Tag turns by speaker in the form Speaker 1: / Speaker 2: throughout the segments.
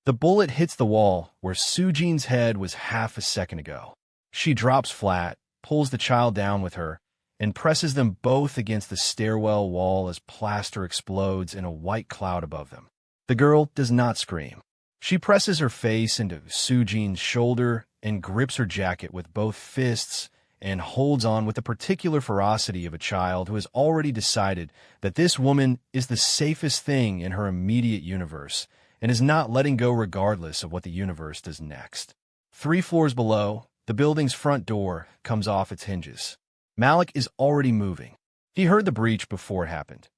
Speaker 1: The bullet hits the wall where Sujin's head was half a second ago. She drops flat, pulls the child down with her, and presses them both against the stairwell wall as plaster explodes in a white cloud above them. The girl does not scream. She presses her face into Sujin's shoulder and grips her jacket with both fists and holds on with the particular ferocity of a child who has already decided that this woman is the safest thing in her immediate universe and is not letting go regardless of what the universe does next. 3 floors below, the building's front door comes off its hinges. Malik is already moving. He heard the breach before it happened.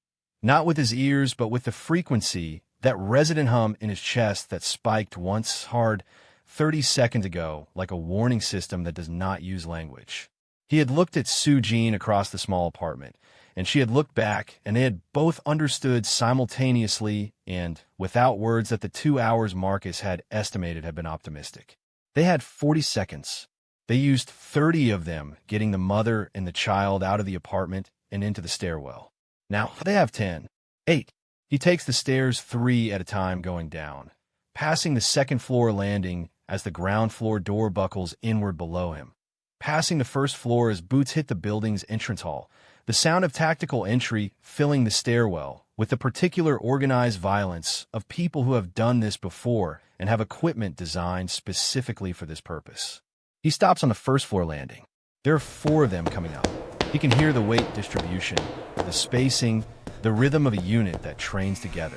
Speaker 1: Not with his ears, but with the frequency, that resonant hum in his chest that spiked once hard 30 seconds ago like a warning system that does not use language. He had looked at Sujin across the small apartment, and she had looked back, and they had both understood simultaneously and without words that the 2 hours Marcus had estimated had been optimistic. They had 40 seconds. They used 30 of them getting the mother and the child out of the apartment and into the stairwell. Now they have 10. 8. He takes the stairs 3 at a time going down, passing the second-floor landing as the ground floor door buckles inward below him. Passing the first floor as boots hit the building's entrance hall, the sound of tactical entry filling the stairwell with the particular organized violence of people who have done this before and have equipment designed specifically for this purpose. He stops on the first-floor landing. There are 4 of them coming up. He can hear the weight distribution, the spacing, the rhythm of a unit that trains together.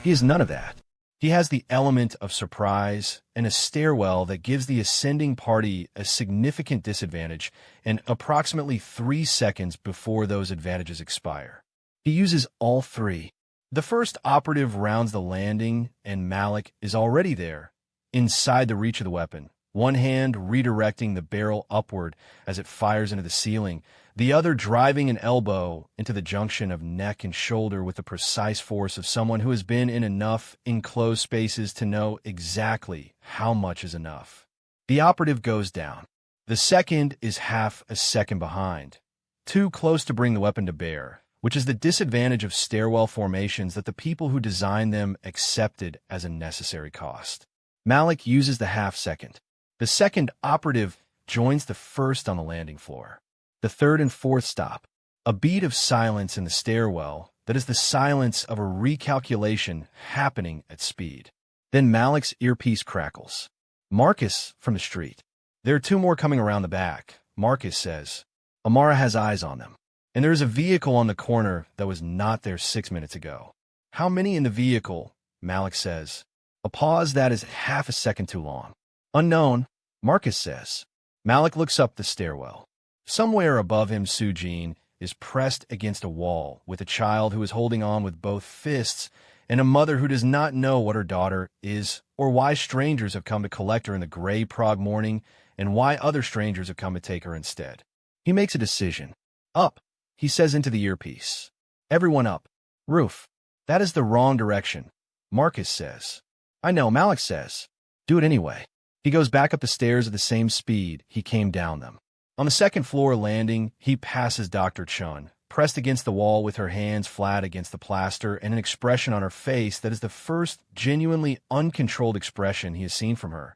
Speaker 1: He has none of that. He has the element of surprise and a stairwell that gives the ascending party a significant disadvantage and approximately 3 seconds before those advantages expire. He uses all 3. The first operative rounds the landing, and Malik is already there, inside the reach of the weapon, one hand redirecting the barrel upward as it fires into the ceiling, the other driving an elbow into the junction of neck and shoulder with the precise force of someone who has been in enough enclosed spaces to know exactly how much is enough. The operative goes down. The second is half a second behind, too close to bring the weapon to bear, which is the disadvantage of stairwell formations that the people who designed them accepted as a necessary cost. Malik uses the half second. The second operative joins the first on the landing floor. The third and fourth stop. A beat of silence in the stairwell that is the silence of a recalculation happening at speed. Then Malik's earpiece crackles. Marcus from the street. There are 2 more coming around the back, Marcus says. Amara has eyes on them. And there is a vehicle on the corner that was not there 6 minutes ago. How many in the vehicle? Malik says. A pause that is half a second too long. Unknown, Marcus says. Malik looks up the stairwell. Somewhere above him, Sujin is pressed against a wall with a child who is holding on with both fists and a mother who does not know what her daughter is or why strangers have come to collect her in the gray Prague morning and why other strangers have come to take her instead. He makes a decision. Up, he says into the earpiece. Everyone up. Roof. That is the wrong direction, Marcus says. I know, Malik says. Do it anyway. He goes back up the stairs at the same speed he came down them. On the second-floor landing, he passes Dr. Chun, pressed against the wall with her hands flat against the plaster and an expression on her face that is the first genuinely uncontrolled expression he has seen from her.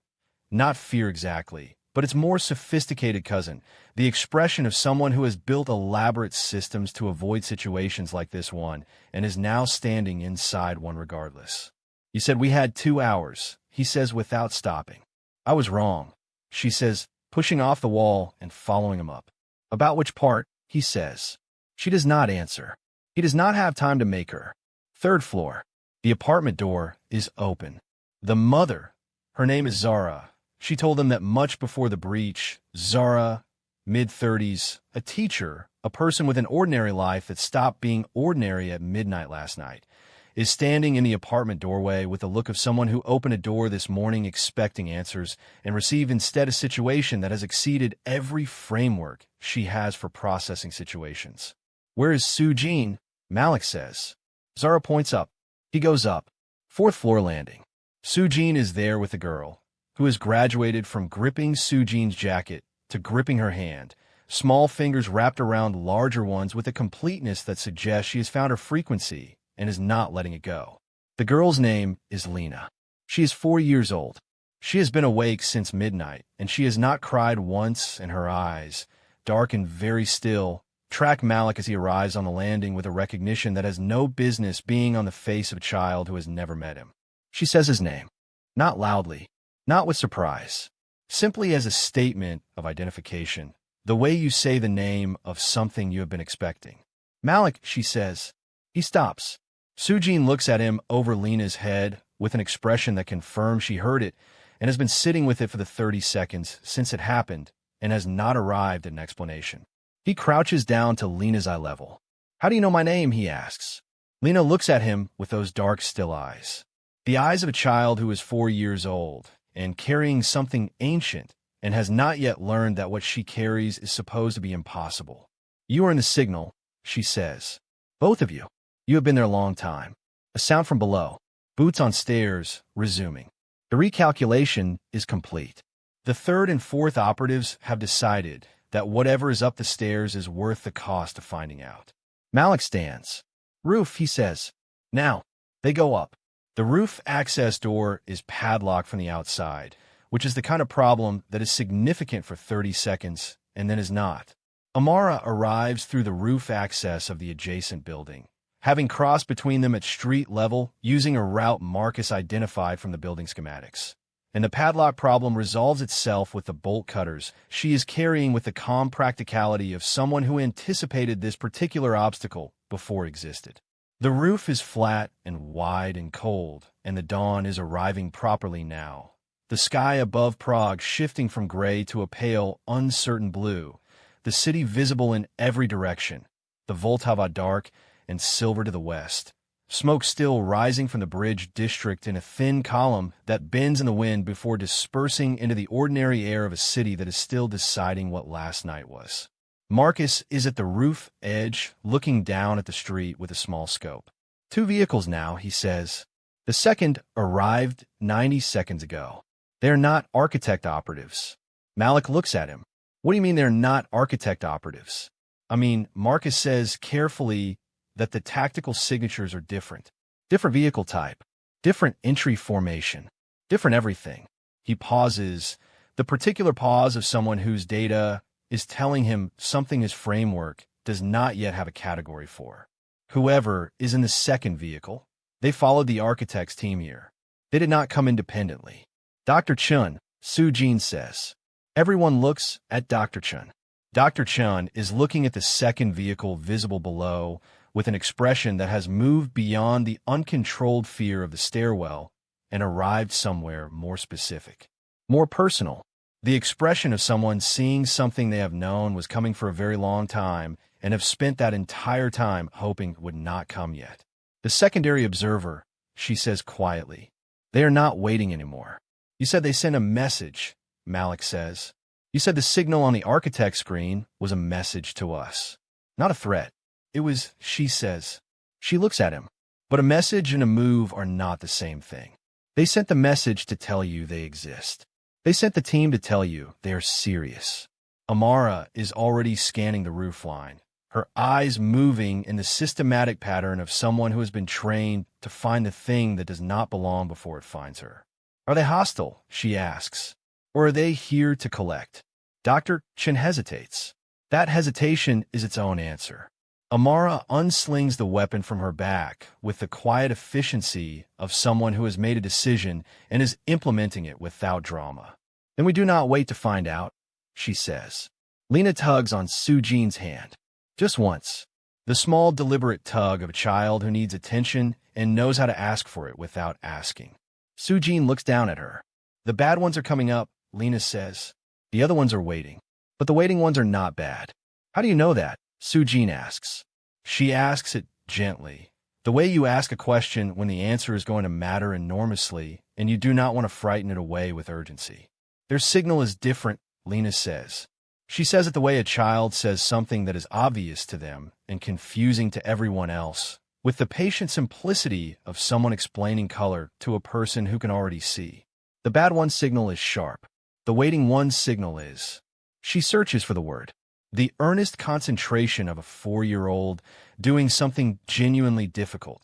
Speaker 1: Not fear exactly, but its more sophisticated cousin, the expression of someone who has built elaborate systems to avoid situations like this one and is now standing inside one regardless. You said we had 2 hours, he says without stopping. I was wrong, she says, pushing off the wall and following him up. About which part, he says. She does not answer. He does not have time to make her. 3rd floor. The apartment door is open. The mother, her name is Zara. She told them that much before the breach, Zara, mid-30s, a teacher, a person with an ordinary life that stopped being ordinary at midnight last night, is standing in the apartment doorway with the look of someone who opened a door this morning expecting answers and received instead a situation that has exceeded every framework she has for processing situations. Where is Sujin? Malik says. Zara points up. He goes up. 4th floor landing. Sujin is there with the girl, who has graduated from gripping Sujin's jacket to gripping her hand, small fingers wrapped around larger ones with a completeness that suggests she has found her frequency and is not letting it go. The girl's name is Lena. She is 4 years old. She has been awake since midnight, and she has not cried once, and her eyes, dark and very still, track Malik as he arrives on the landing with a recognition that has no business being on the face of a child who has never met him. She says his name, not loudly, not with surprise, simply as a statement of identification, the way you say the name of something you have been expecting. Malik, she says. He stops. Sujin looks at him over Lena's head with an expression that confirms she heard it and has been sitting with it for the 30 seconds since it happened and has not arrived at an explanation. He crouches down to Lena's eye level. How do you know my name? He asks. Lena looks at him with those dark, still eyes. The eyes of a child who is 4 years old and carrying something ancient and has not yet learned that what she carries is supposed to be impossible. You are in the signal, she says. Both of you. You have been there a long time. A sound from below. Boots on stairs, resuming. The recalculation is complete. The third and fourth operatives have decided that whatever is up the stairs is worth the cost of finding out. Malik stands. Roof, he says. Now. They go up. The roof access door is padlocked from the outside, which is the kind of problem that is significant for 30 seconds and then is not. Amara arrives through the roof access of the adjacent building, having crossed between them at street level using a route Marcus identified from the building schematics. And the padlock problem resolves itself with the bolt cutters she is carrying with the calm practicality of someone who anticipated this particular obstacle before it existed. The roof is flat and wide and cold, and the dawn is arriving properly now. The sky above Prague shifting from gray to a pale, uncertain blue, the city visible in every direction, the Vltava dark and silver to the west, smoke still rising from the bridge district in a thin column that bends in the wind before dispersing into the ordinary air of a city that is still deciding what last night was. Marcus is at the roof edge, looking down at the street with a small scope. 2 vehicles now, he says. The second arrived 90 seconds ago. They are not architect operatives. Malik looks at him. What do you mean they're not architect operatives? I mean, Marcus says carefully that the tactical signatures are different. Different vehicle type. Different entry formation. Different everything. He pauses, the particular pause of someone whose data is telling him something his framework does not yet have a category for. Whoever is in the second vehicle, they followed the architect's team here. They did not come independently. Dr. Chun, Sujin says. Everyone looks at Dr. Chun. Dr. Chun is looking at the second vehicle visible below with an expression that has moved beyond the uncontrolled fear of the stairwell and arrived somewhere more specific, more personal. The expression of someone seeing something they have known was coming for a very long time and have spent that entire time hoping it would not come yet. The secondary observer, she says quietly. They are not waiting anymore. You said they sent a message, Malik says. You said the signal on the architect screen was a message to us, not a threat. It was, she says. She looks at him. But a message and a move are not the same thing. They sent the message to tell you they exist. They sent the team to tell you they are serious. Amara is already scanning the roofline, her eyes moving in the systematic pattern of someone who has been trained to find the thing that does not belong before it finds her. Are they hostile, she asks, or are they here to collect? Dr. Chen hesitates. That hesitation is its own answer. Amara unslings the weapon from her back with the quiet efficiency of someone who has made a decision and is implementing it without drama. Then we do not wait to find out, she says. Lena tugs on Sujin's hand. Just once. The small, deliberate tug of a child who needs attention and knows how to ask for it without asking. Sujin looks down at her. The bad ones are coming up, Lena says. The other ones are waiting. But the waiting ones are not bad. How do you know that? Sujin asks. She asks it gently, the way you ask a question when the answer is going to matter enormously and you do not want to frighten it away with urgency. Their signal is different, Lena says. She says it the way a child says something that is obvious to them and confusing to everyone else, with the patient simplicity of someone explaining color to a person who can already see. The bad one's signal is sharp. The waiting one's signal is. She searches for the word. The earnest concentration of a 4-year-old doing something genuinely difficult,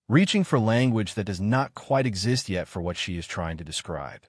Speaker 1: reaching for language that does not quite exist yet for what she is trying to describe.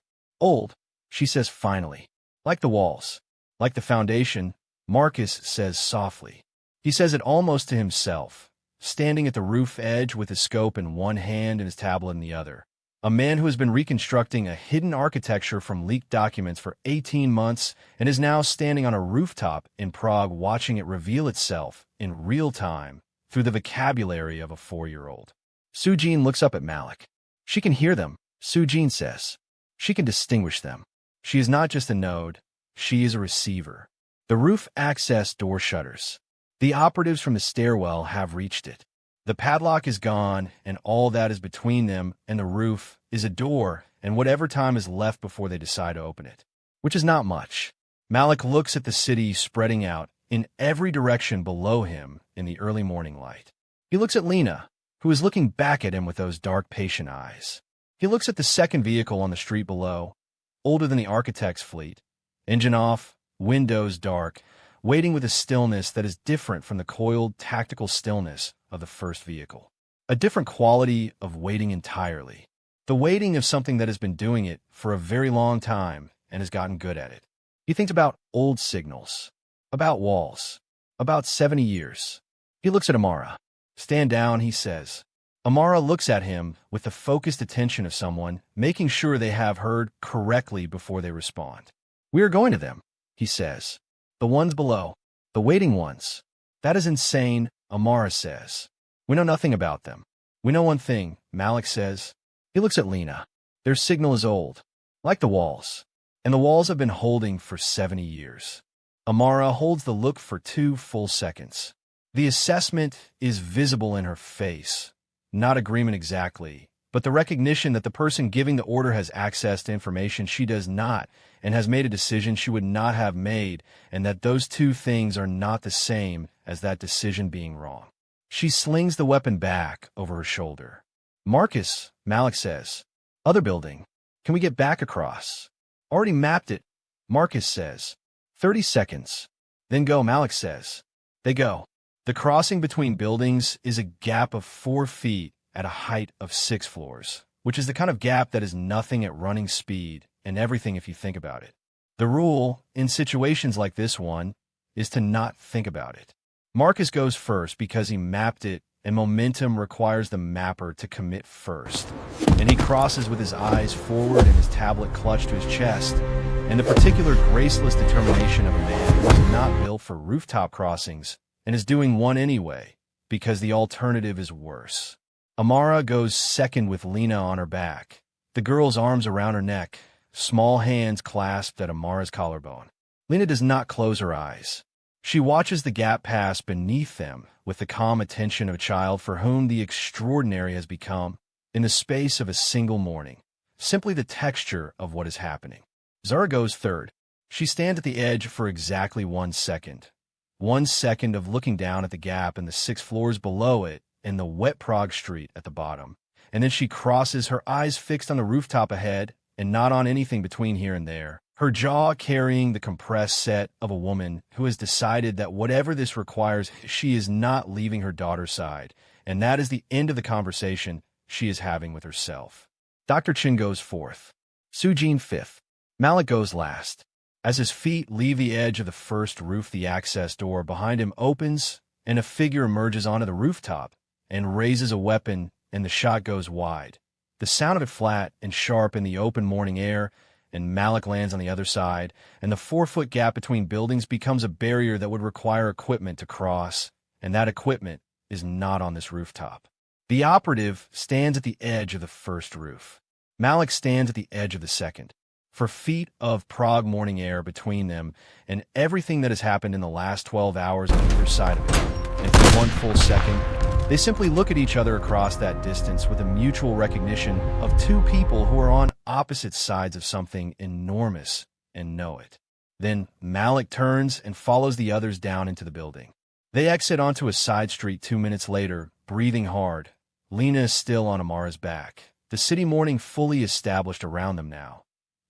Speaker 1: Old, she says finally. Like the walls. Like the foundation, Marcus says softly. He says it almost to himself, standing at the roof edge with his scope in one hand and his tablet in the other. A man who has been reconstructing a hidden architecture from leaked documents for 18 months and is now standing on a rooftop in Prague watching it reveal itself in real time through the vocabulary of a 4-year-old. Sujin looks up at Malik. She can hear them, Sujin says. She can distinguish them. She is not just a node, she is a receiver. The roof access door shutters. The operatives from the stairwell have reached it. The padlock is gone, and all that is between them and the roof is a door and whatever time is left before they decide to open it, which is not much. Malik looks at the city spreading out in every direction below him in the early morning light. He looks at Lena, who is looking back at him with those dark, patient eyes. He looks at the second vehicle on the street below, older than the architect's fleet, engine off, windows dark, waiting with a stillness that is different from the coiled, tactical stillness of the first vehicle. A different quality of waiting entirely. The waiting of something that has been doing it for a very long time and has gotten good at it. He thinks about old signals, about walls, about 70 years. He looks at Amara. Stand down, he says. Amara looks at him with the focused attention of someone, making sure they have heard correctly before they respond. We are going to them, he says. The ones below. The waiting ones. That is insane, Amara says. We know nothing about them. We know one thing, Malik says. He looks at Lena. Their signal is old, like the walls. And the walls have been holding for 70 years. Amara holds the look for 2 full seconds. The assessment is visible in her face. Not agreement exactly, but the recognition that the person giving the order has access to information she does not and has made a decision she would not have made, and that those two things are not the same as that decision being wrong. She slings the weapon back over her shoulder. Marcus, Malik says. Other building. Can we get back across? Already mapped it, Marcus says. 30 seconds. Then go, Malik says. They go. The crossing between buildings is a gap of 4 feet at a height of 6 floors, which is the kind of gap that is nothing at running speed and everything if you think about it. The rule, in situations like this one, is to not think about it. Marcus goes first because he mapped it, and momentum requires the mapper to commit first. And he crosses with his eyes forward and his tablet clutched to his chest, and the particular graceless determination of a man who is not built for rooftop crossings and is doing one anyway, because the alternative is worse. Amara goes second with Lena on her back, the girl's arms around her neck, small hands clasped at Amara's collarbone. Lena does not close her eyes. She watches the gap pass beneath them with the calm attention of a child for whom the extraordinary has become, in the space of a single morning, simply the texture of what is happening. Zara goes third. She stands at the edge for exactly 1 second. 1 second of looking down at the gap and the 6 floors below it and the wet Prague street at the bottom. And then she crosses, her eyes fixed on the rooftop ahead and not on anything between here and there. Her jaw carrying the compressed set of a woman who has decided that whatever this requires, she is not leaving her daughter's side. And that is the end of the conversation she is having with herself. Dr. Chin goes fourth. Sujin fifth. Malik goes last. As his feet leave the edge of the first roof, the access door behind him opens, and a figure emerges onto the rooftop and raises a weapon, and the shot goes wide. The sound of it flat and sharp in the open morning air, and Malik lands on the other side, and the 4-foot gap between buildings becomes a barrier that would require equipment to cross, and that equipment is not on this rooftop. The operative stands at the edge of the first roof. Malik stands at the edge of the second. For feet of Prague morning air between them and everything that has happened in the last 12 hours on either side of it, and for 1 full second, they simply look at each other across that distance with a mutual recognition of 2 people who are on opposite sides of something enormous and know it. Then Malik turns and follows the others down into the building. They exit onto a side street 2 minutes later, breathing hard. Lena is still on Amara's back. The city morning fully established around them now.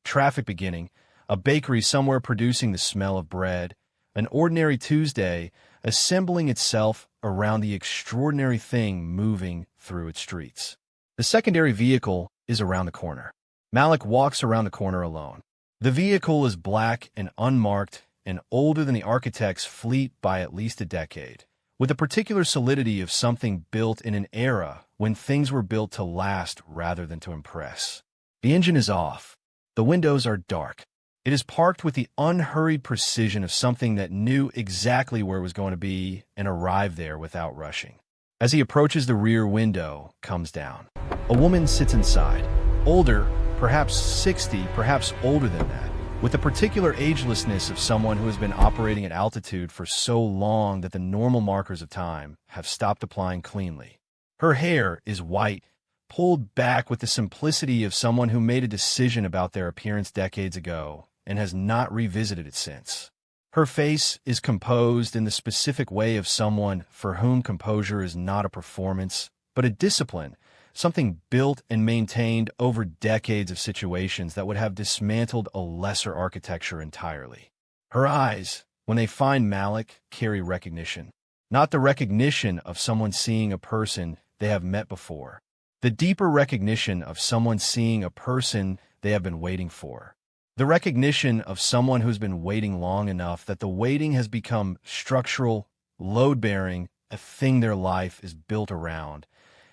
Speaker 1: Traffic beginning, a bakery somewhere producing the smell of bread, an ordinary Tuesday, assembling itself around the extraordinary thing moving through its streets. The secondary vehicle is around the corner. Malik walks around the corner alone. The vehicle is black and unmarked and older than the architect's fleet by at least a decade, with a particular solidity of something built in an era when things were built to last rather than to impress. The engine is off. The windows are dark. It is parked with the unhurried precision of something that knew exactly where it was going to be and arrived there without rushing. As he approaches, the rear window comes down. A woman sits inside, older, perhaps 60, perhaps older than that, with the particular agelessness of someone who has been operating at altitude for so long that the normal markers of time have stopped applying cleanly. Her hair is white, pulled back with the simplicity of someone who made a decision about their appearance decades ago and has not revisited it since. Her face is composed in the specific way of someone for whom composure is not a performance, but a discipline, something built and maintained over decades of situations that would have dismantled a lesser architecture entirely. Her eyes, when they find Malik, carry recognition. Not the recognition of someone seeing a person they have met before. The deeper recognition of someone seeing a person they have been waiting for. The recognition of someone who's been waiting long enough that the waiting has become structural, load-bearing, a thing their life is built around,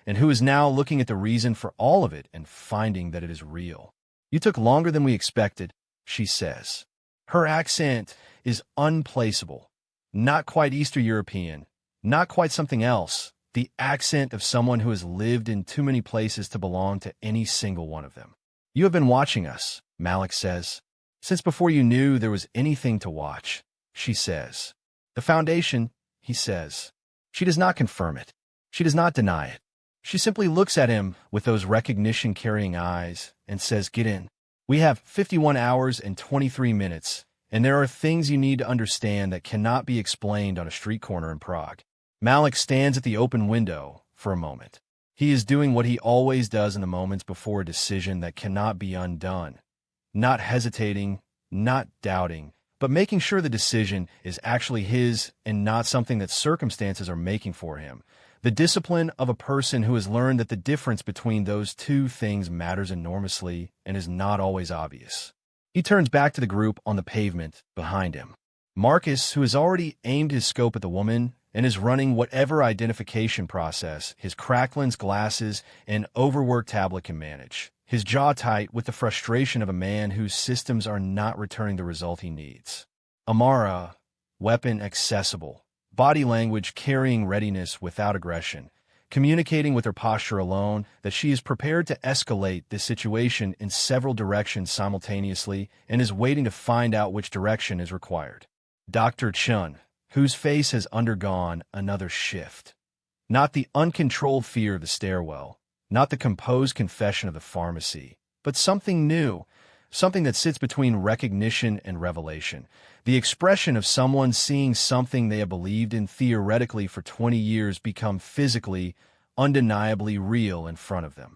Speaker 1: and who is now looking at the reason for all of it and finding that it is real. "You took longer than we expected," she says. Her accent is unplaceable, not quite Eastern European, not quite something else, the accent of someone who has lived in too many places to belong to any single one of them. "You have been watching us," Malik says. "Since before you knew there was anything to watch," she says. "The foundation," he says. She does not confirm it. She does not deny it. She simply looks at him with those recognition-carrying eyes and says, "Get in. We have 51 hours and 23 minutes, and there are things you need to understand that cannot be explained on a street corner in Prague." Malik stands at the open window for a moment. He is doing what he always does in the moments before a decision that cannot be undone. Not hesitating, not doubting, but making sure the decision is actually his and not something that circumstances are making for him. The discipline of a person who has learned that the difference between those two things matters enormously and is not always obvious. He turns back to the group on the pavement behind him. Marcus, who has already aimed his scope at the woman and is running whatever identification process his cracked lens glasses and overworked tablet can manage, his jaw tight with the frustration of a man whose systems are not returning the result he needs. Amara, weapon accessible, body language carrying readiness without aggression, communicating with her posture alone that she is prepared to escalate this situation in several directions simultaneously and is waiting to find out which direction is required. Dr. Chun, whose face has undergone another shift. Not the uncontrolled fear of the stairwell, not the composed confession of the pharmacy, but something new, something that sits between recognition and revelation, the expression of someone seeing something they have believed in theoretically for 20 years become physically, undeniably real in front of them.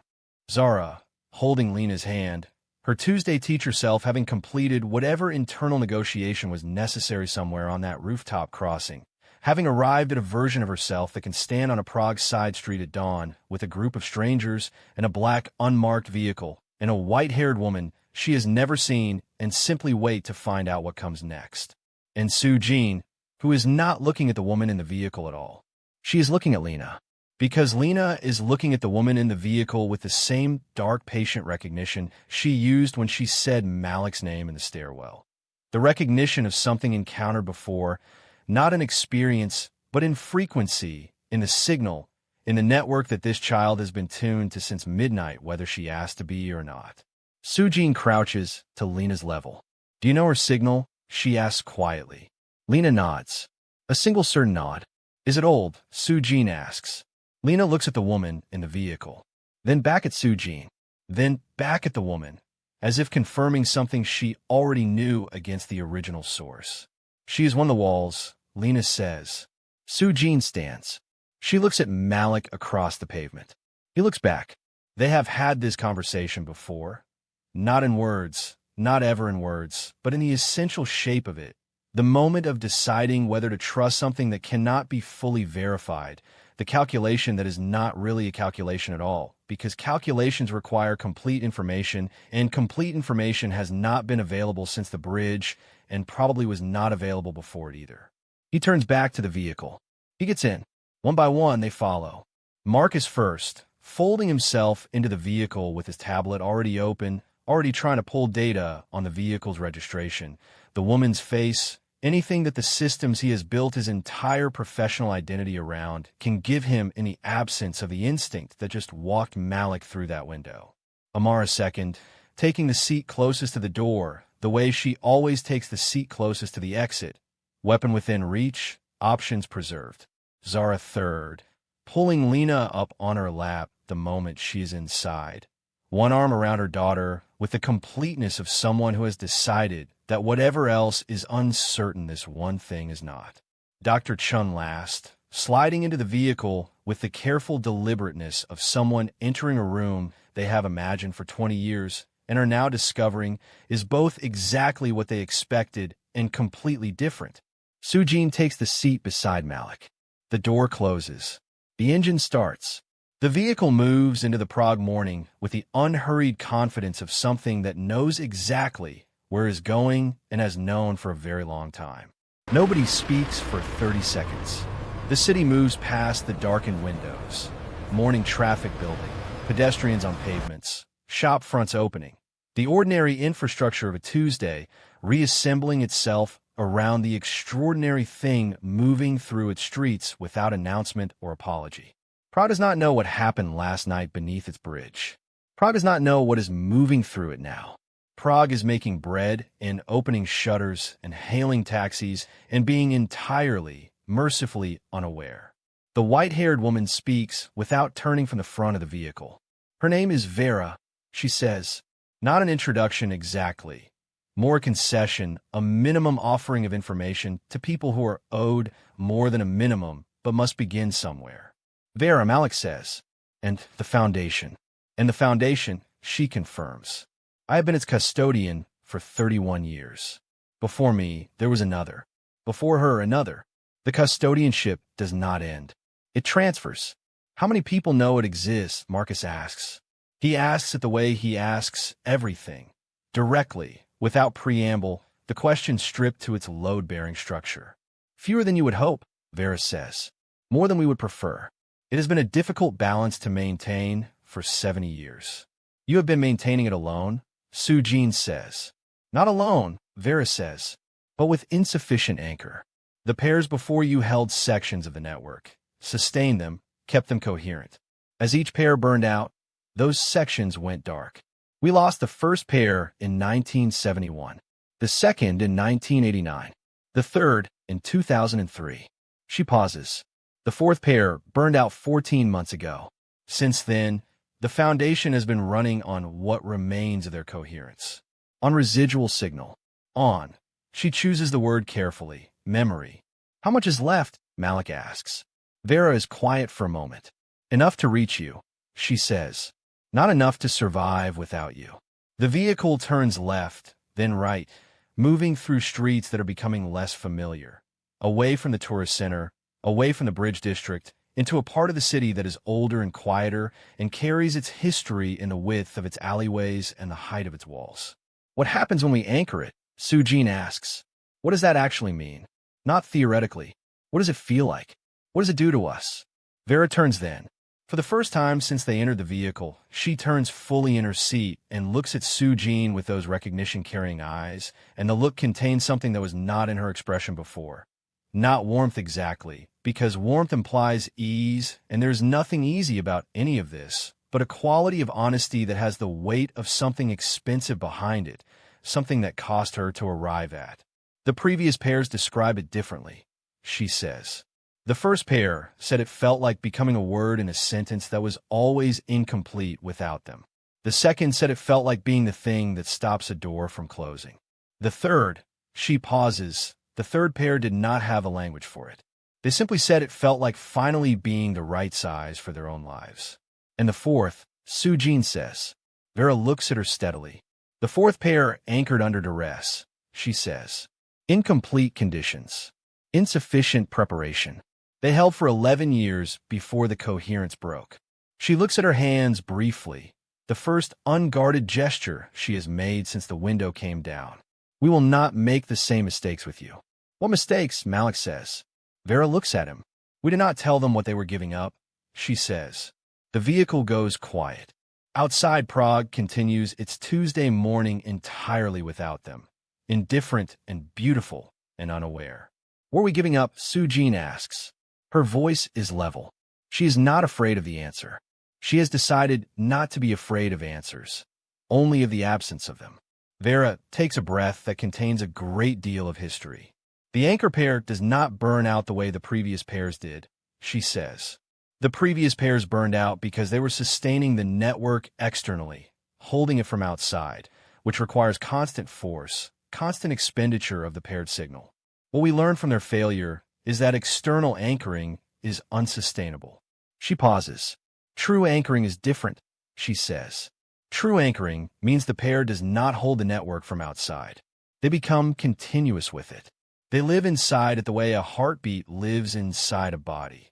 Speaker 1: Zara, holding Lena's hand, her Tuesday teacher self having completed whatever internal negotiation was necessary somewhere on that rooftop crossing, having arrived at a version of herself that can stand on a Prague side street at dawn with a group of strangers and a black, unmarked vehicle and a white-haired woman she has never seen and simply wait to find out what comes next. And Sue Jean, who is not looking at the woman in the vehicle at all. She is looking at Lena. Because Lena is looking at the woman in the vehicle with the same dark patient recognition she used when she said Malik's name in the stairwell. The recognition of something encountered before, not in experience, but in frequency, in the signal, in the network that this child has been tuned to since midnight, whether she asked to be or not. Sue Jean crouches to Lena's level. "Do you know her signal?" she asks quietly. Lena nods. A single certain nod. "Is it old?" Sue Jean asks. Lena looks at the woman in the vehicle, then back at Sue Jean, then back at the woman, as if confirming something she already knew against the original source. "She has won the walls," Lena says. Sue Jean stands. She looks at Malik across the pavement. He looks back. They have had this conversation before. Not in words, not ever in words, but in the essential shape of it, The moment of deciding whether to trust something that cannot be fully verified, the calculation that is not really a calculation at all, because calculations require complete information, and complete information has not been available since the bridge and probably was not available before it either. He turns back to the vehicle. He gets in. One by one, they follow. Mark is first, folding himself into the vehicle with his tablet already open, already trying to pull data on the vehicle's registration, the woman's face, anything that the systems he has built his entire professional identity around can give him in the absence of the instinct that just walked Malik through that window. Amara second, taking the seat closest to the door, the way she always takes the seat closest to the exit. Weapon within reach, options preserved. Zara third, pulling Lena up on her lap the moment she is inside. One arm around her daughter, with the completeness of someone who has decided that whatever else is uncertain, this one thing is not. Dr. Chun last, sliding into the vehicle with the careful deliberateness of someone entering a room they have imagined for 20 years and are now discovering is both exactly what they expected and completely different. Sujin takes the seat beside Malik. The door closes. The engine starts. The vehicle moves into the Prague morning with the unhurried confidence of something that knows exactly where it is going and has known for a very long time. Nobody speaks for 30 seconds. The city moves past the darkened windows, morning traffic building, pedestrians on pavements, shop fronts opening, the ordinary infrastructure of a Tuesday reassembling itself around the extraordinary thing moving through its streets without announcement or apology. Prague does not know what happened last night beneath its bridge. Prague does not know what is moving through it now. Prague is making bread and opening shutters and hailing taxis and being entirely, mercifully unaware. The white-haired woman speaks without turning from the front of the vehicle. Her name is Vera, she says. Not an introduction exactly. More a concession, a minimum offering of information to people who are owed more than a minimum but must begin somewhere. Vera, Malik says, and the foundation. And the foundation, she confirms. I have been its custodian for 31 years. Before me, there was another. Before her, another. The custodianship does not end. It transfers. How many people know it exists? Marcus asks. He asks it the way he asks everything. Directly, without preamble, the question stripped to its load-bearing structure. Fewer than you would hope, Vera says. More than we would prefer. It has been a difficult balance to maintain for 70 years. You have been maintaining it alone, Sujin says. Not alone, Vera says, but with insufficient anchor. The pairs before you held sections of the network, sustained them, kept them coherent. As each pair burned out, those sections went dark. We lost the first pair in 1971, the second in 1989, the third in 2003. She pauses. The fourth pair burned out 14 months ago. Since then, the foundation has been running on what remains of their coherence. On residual signal. On. She chooses the word carefully. Memory. How much is left? Malik asks. Vera is quiet for a moment. Enough to reach you, she says. Not enough to survive without you. The vehicle turns left, then right, moving through streets that are becoming less familiar. Away from the tourist center, away from the bridge district, into a part of the city that is older and quieter and carries its history in the width of its alleyways and the height of its walls. What happens when we anchor it? Sujin asks. What does that actually mean? Not theoretically. What does it feel like? What does it do to us? Vera turns then. For the first time since they entered the vehicle, she turns fully in her seat and looks at Sujin with those recognition-carrying eyes, and the look contains something that was not in her expression before. Not warmth exactly, because warmth implies ease, and there's nothing easy about any of this, but a quality of honesty that has the weight of something expensive behind it, something that cost her to arrive at. The previous pairs describe it differently, she says. The first pair said it felt like becoming a word in a sentence that was always incomplete without them. The second said it felt like being the thing that stops a door from closing. The third, she pauses. The third pair did not have a language for it. They simply said it felt like finally being the right size for their own lives. And the fourth, Sujin says. Vera looks at her steadily. The fourth pair anchored under duress, she says. Incomplete conditions. Insufficient preparation. They held for 11 years before the coherence broke. She looks at her hands briefly, the first unguarded gesture she has made since the window came down. We will not make the same mistakes with you. What mistakes? Malik says. Vera looks at him. We did not tell them what they were giving up, she says. The vehicle goes quiet. Outside, Prague continues its Tuesday morning entirely without them, indifferent and beautiful and unaware. Were we giving up? Sujin asks. Her voice is level. She is not afraid of the answer. She has decided not to be afraid of answers, only of the absence of them. Vera takes a breath that contains a great deal of history. The anchor pair does not burn out the way the previous pairs did, she says. The previous pairs burned out because they were sustaining the network externally, holding it from outside, which requires constant force, constant expenditure of the paired signal. What we learned from their failure is that external anchoring is unsustainable. She pauses. True anchoring is different, she says. True anchoring means the pair does not hold the network from outside. They become continuous with it. They live inside it the way a heartbeat lives inside a body,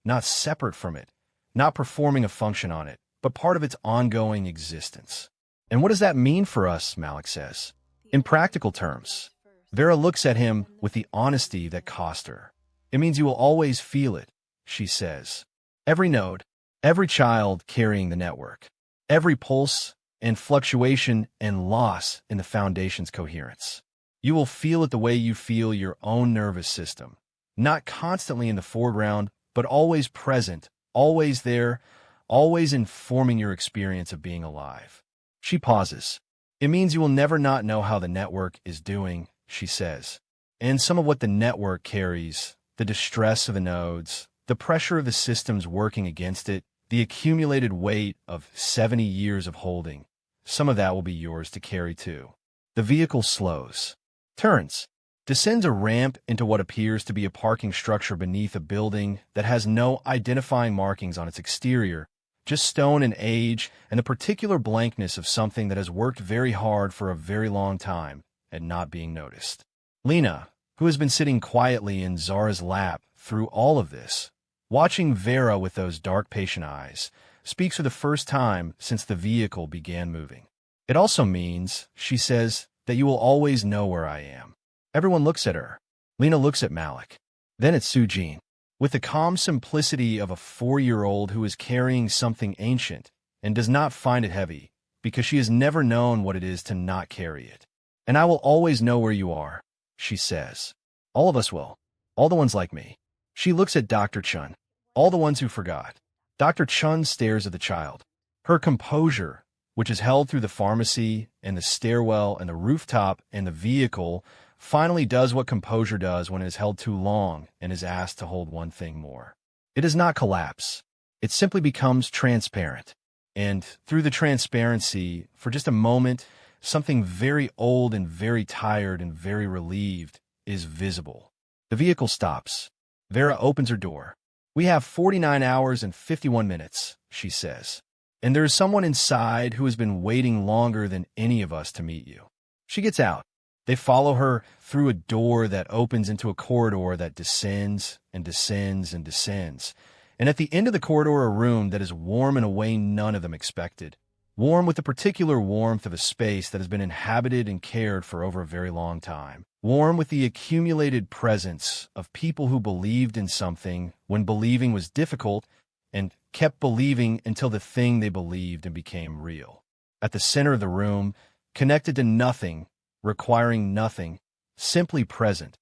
Speaker 1: not separate from it, not performing a function on it, but part of its ongoing existence. And what does that mean for us? Malik says. In practical terms, Vera looks at him with the honesty that cost her. It means you will always feel it, she says. Every node, every child carrying the network, every pulse and fluctuation and loss in the foundation's coherence. You will feel it the way you feel your own nervous system, not constantly in the foreground, but always present, always there, always informing your experience of being alive. She pauses. It means you will never not know how the network is doing, she says. And some of what the network carries, the distress of the nodes, the pressure of the systems working against it, the accumulated weight of 70 years of holding, some of that will be yours to carry too. The vehicle slows, turns, descends a ramp into what appears to be a parking structure beneath a building that has no identifying markings on its exterior, just stone and age and the particular blankness of something that has worked very hard for a very long time and not being noticed. Lena, who has been sitting quietly in Zara's lap through all of this, watching Vera with those dark, patient eyes, speaks for the first time since the vehicle began moving. It also means, she says, that you will always know where I am. Everyone looks at her. Lena looks at Malik. Then at Sujin. With the calm simplicity of a 4-year-old who is carrying something ancient and does not find it heavy because she has never known what it is to not carry it. And I will always know where you are, she says. All of us will. All the ones like me. She looks at Dr. Chun. All the ones who forgot. Dr. Chun stares at the child. Her composure, which is held through the pharmacy and the stairwell and the rooftop and the vehicle, finally does what composure does when it is held too long and is asked to hold one thing more. It does not collapse. It simply becomes transparent. And through the transparency, for just a moment, something very old and very tired and very relieved is visible. The vehicle stops. Vera opens her door. We have 49 hours and 51 minutes, she says. And there is someone inside who has been waiting longer than any of us to meet you. She gets out. They follow her through a door that opens into a corridor that descends and descends and descends. And at the end of the corridor, a room that is warm in a way none of them expected. Warm with the particular warmth of a space that has been inhabited and cared for over a very long time. Warm with the accumulated presence of people who believed in something when believing was difficult and kept believing until the thing they believed and became real. At the center of the room, connected to nothing, requiring nothing, simply present,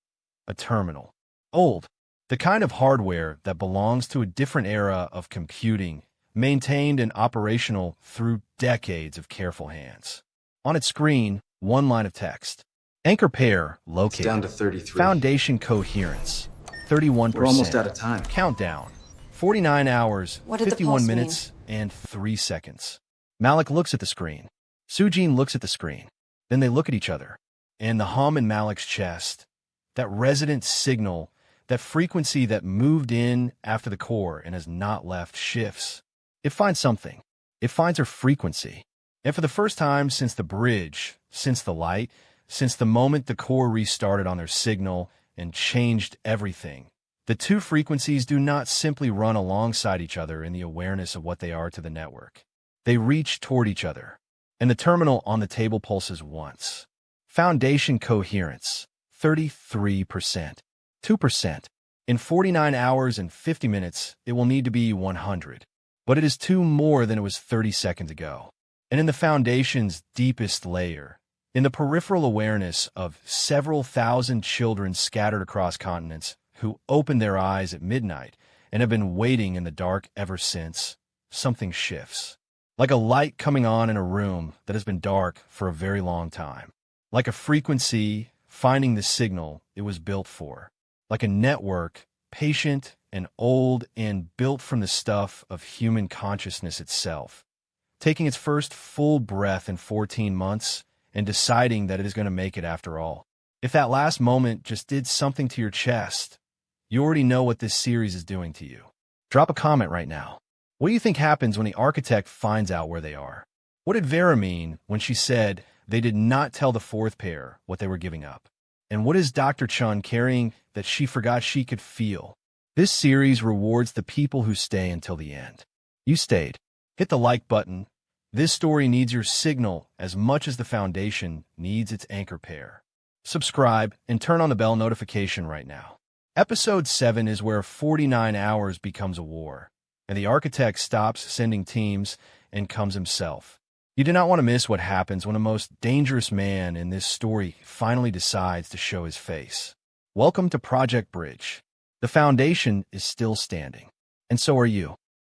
Speaker 1: a terminal. Old, the kind of hardware that belongs to a different era of computing, maintained and operational through decades of careful hands. On its screen, one line of text. Anchor pair located.
Speaker 2: It's down to 33.
Speaker 1: Foundation coherence, 31%.
Speaker 2: We're almost out of time.
Speaker 1: Countdown, 49 hours,
Speaker 3: What did the
Speaker 1: 51
Speaker 3: pulse
Speaker 1: minutes, and 3 seconds. Malik looks at the screen. Sujin looks at the screen. Then they look at each other. And the hum in Malik's chest, that resonant signal, that frequency that moved in after the core and has not left, shifts. It finds something. It finds her frequency. And for the first time since the bridge, since the light, since the moment the core restarted on their signal and changed everything. The two frequencies do not simply run alongside each other in the awareness of what they are to the network. They reach toward each other, and the terminal on the table pulses once. Foundation coherence, 33%. 2%. In 49 hours and 50 minutes, it will need to be 100. But it is 2 more than it was 30 seconds ago. And in the foundation's deepest layer, in the peripheral awareness of several thousand children scattered across continents who opened their eyes at midnight and have been waiting in the dark ever since, something shifts. Like a light coming on in a room that has been dark for a very long time. Like a frequency finding the signal it was built for. Like a network, patient and old and built from the stuff of human consciousness itself. Taking its first full breath in 14 months and deciding that it is going to make it after all. If that last moment just did something to your chest, you already know what this series is doing to you. Drop a comment right now. What do you think happens when the architect finds out where they are? What did Vera mean when she said they did not tell the fourth pair what they were giving up? And what is Dr. Chun carrying that she forgot she could feel? This series rewards the people who stay until the end. You stayed. Hit the like button. This story needs your signal as much as the foundation needs its anchor pair. Subscribe and turn on the bell notification right now. Episode 7 is where 49 hours becomes a war, and the architect stops sending teams and comes himself. You do not want to miss what happens when the most dangerous man in this story finally decides to show his face. Welcome to Project Bridge. The foundation is still standing, and so are you.